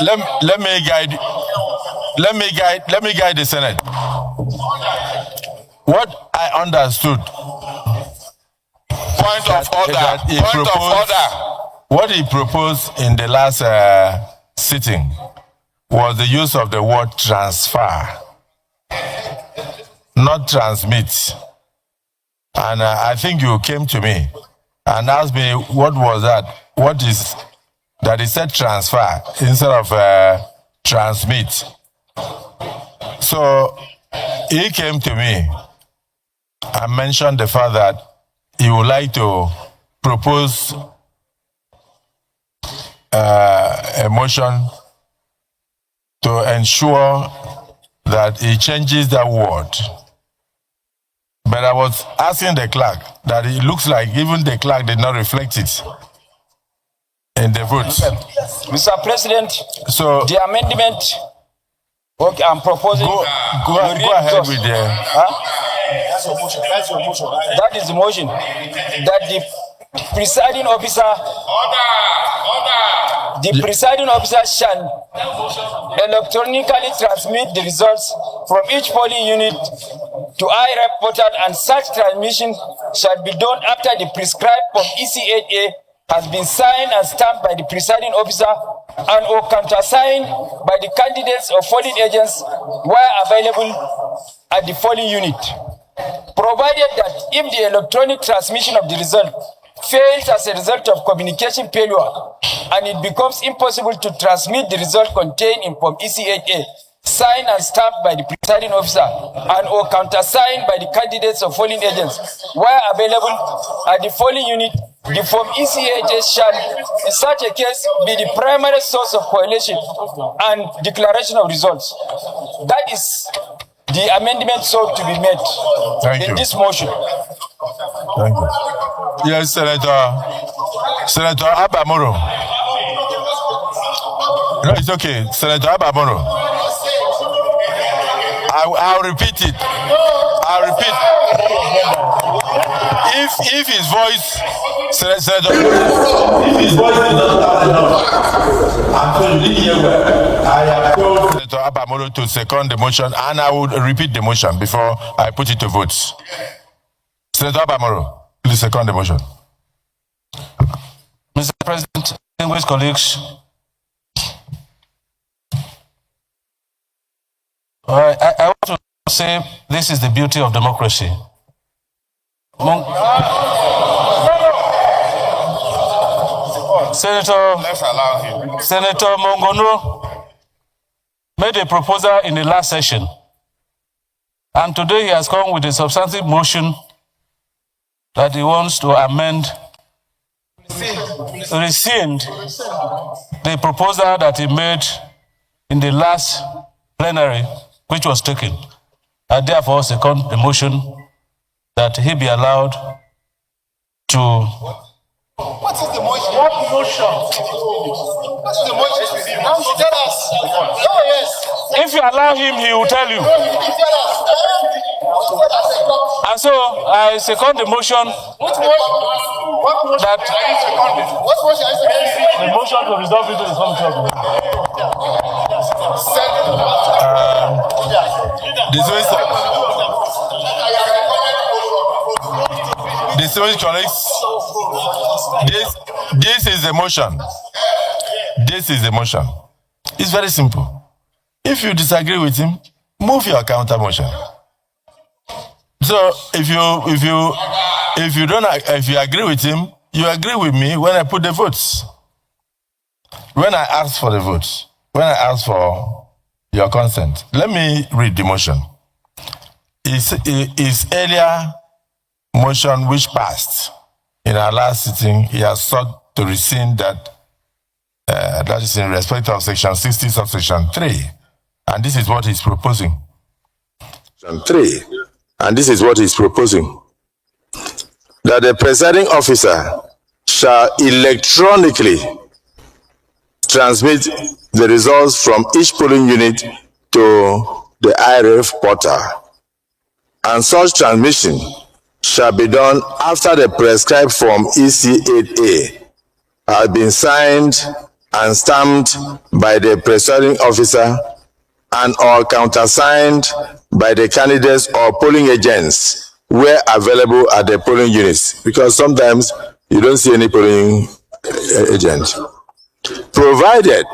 let me guide the Senate. What I understood. Point of order. What he proposed in the last sitting was the use of the word transfer, not transmit. And I think you came to me and asked me what was that? What is that? He said transfer instead of transmit. So he came to me and mentioned the fact that he would like to propose a motion to ensure that he changes that word. But I was asking the clerk that it looks like even the clerk did not reflect it in the votes. Mr. President, so the amendment I'm proposing. Go ahead with the. That's your motion. That is the motion. That the presiding officer. The presiding officer shall electronically transmit the results from each polling unit to IREP portal, and such transmission shall be done after the prescribed form EC8A has been signed and stamped by the presiding officer and or countersigned by the candidates or polling agents where available at the polling unit. Provided that if the electronic transmission of the result fails as a result of communication failure and it becomes impossible to transmit the result contained in form EC8A, signed and stamped by the presiding officer and or countersigned by the candidates or polling agents where available at the polling unit, the form EC8A shall, in such a case, be the primary source of correlation and declaration of results. That is the amendment sought to be made in this motion. Thank you. Yes, Senator Abamoro. No, it's okay. Senator Abamoro. I'll repeat it. I'll repeat. If his voice, Senator, if his voice is not loud enough, I'm told you didn't hear well. I have told Senator Abamoro to second the motion, and I will repeat the motion before I put it to votes. Senator Abamoro, please second the motion. Mr. President, distinguished colleagues, I want to say this is the beauty of democracy. Senator Mongono made a proposal in the last session, and today he has come with a substantive motion that he wants to amend, rescind the proposal that he made in the last plenary, which was taken. I therefore second the motion that he be allowed to. What is the motion? What motion? What is the motion? Now you tell us. Oh, yes. If you allow him, he will tell you. And so I second the motion. What motion? What motion? That what motion are you seconding? The motion to resolve it to the committee of the will. Distinguished colleagues, this is the motion. This is the motion. It's very simple. If you disagree with him, move your counter motion. So if you agree with him, you agree with me when I put the votes. When I ask for the votes, when I ask for your consent, let me read the motion. His earlier motion which passed in our last sitting, he has sought to rescind that. That is in respect of section 60, subsection 3. And this is what he's proposing. Section 3. And this is what he's proposing. That the presiding officer shall electronically transmit the results from each polling unit to the IREF portal. And such transmission shall be done after the prescribed form EC8A has been signed and stamped by the presiding officer and or countersigned by the candidates or polling agents where available at the polling units, because sometimes you don't see any polling agent. Provided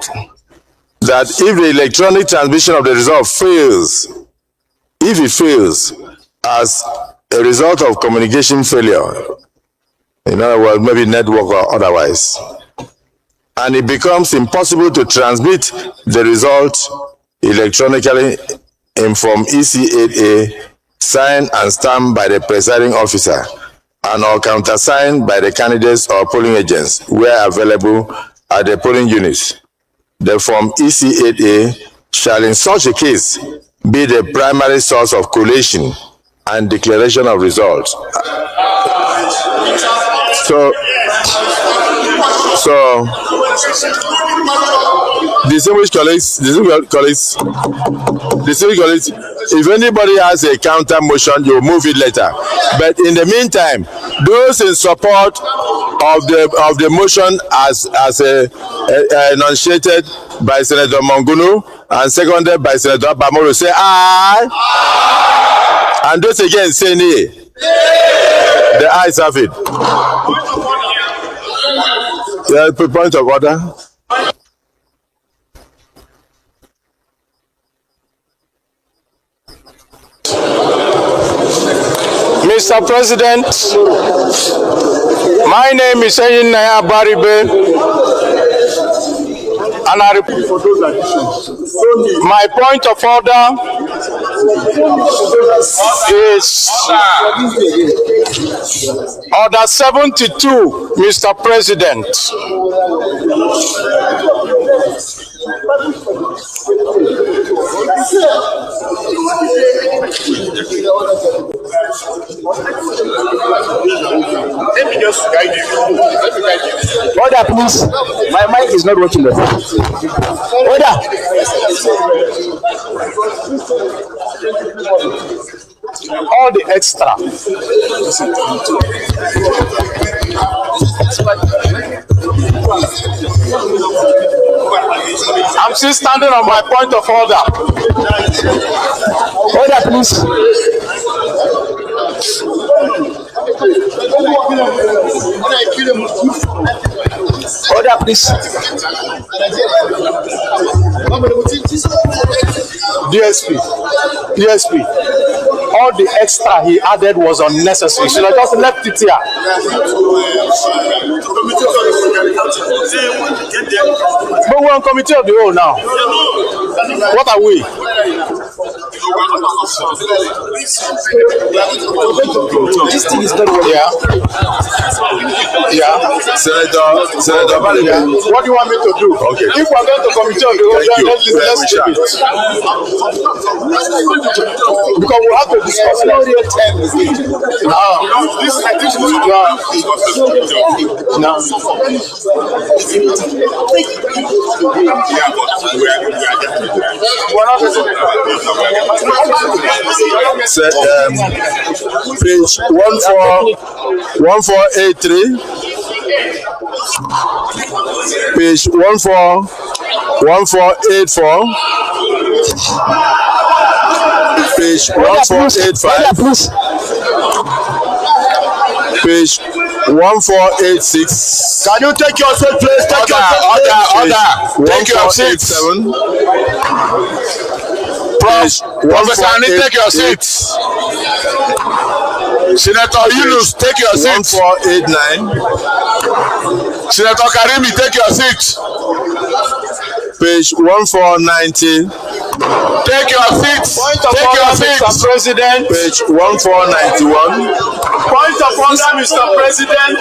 that if the electronic transmission of the result fails, if it fails as a result of communication failure, in other words, maybe network or otherwise, and it becomes impossible to transmit the result electronically in Form EC8A, signed and stamped by the presiding officer and or countersigned by the candidates or polling agents where available at the polling units, the Form EC8A shall in such a case be the primary source of collation and declaration of results. So distinguished colleagues, if anybody has a counter motion, you move it later. But in the meantime, those in support of the motion as enunciated by Senator Mongunu and seconded by Senator Bamoro, say aye. And those again say nay. The ayes have it. Yeah, point of order. Mr. President, my name is Naija Baribe, and I repeat for those additions. My point of order is Order 72, Mr. President. Let me just guide you. Order, please. My mic is not working. Order. All the extra. I'm still standing on my point of order. Order, please. Order, please. DSP. All the extra he added was unnecessary. Should I just left it here? But we're on committee of the whole now. What are we? This thing is not working. Yeah. Senator Baliga. What do you want me to do? Okay. If we're going to committee of the whole, let's keep it. Because we have to discuss it. Page 1483. Page 1484. Page 1485. Page 1486. Can you take your seat, please? Order. Take your seat. Professor Ani, take your seat. Senator Yunus, take your seat. 1489. Senator Karimi, take your seat. Page 1490. Take your seat. Take your seat, Mr. President. Page 1491. Point of order, Mr. President.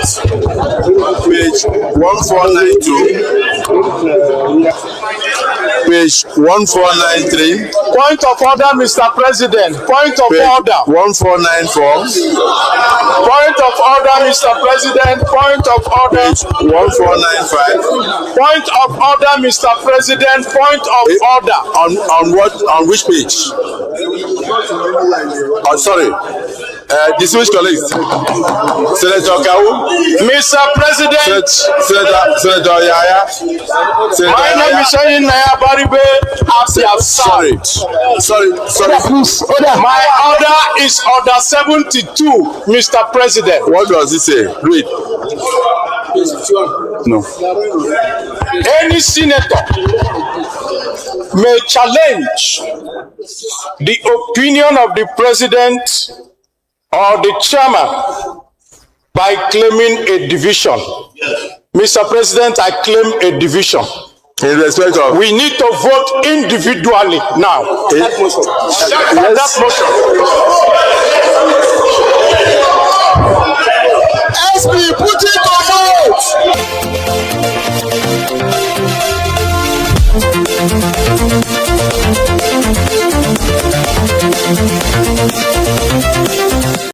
Page 1492. Page 1493. Point of order, Mr. President. Point of order. 1494. Point of order, Mr. President. Point of order. 1495. Point of order, Mr. President. Point of order. On what? On which page? Oh, sorry. Distinguished colleagues, Senator Kawu, Mr. President, Senator Yaya, my name is Naija Baribe. sorry. Please, my order is order 72, Mr. President. What does it say? Read. No. Any senator may challenge the opinion of the president or the chairman by claiming a division. Mr. President, I claim a division. In respect of, we need to vote individually now. That motion.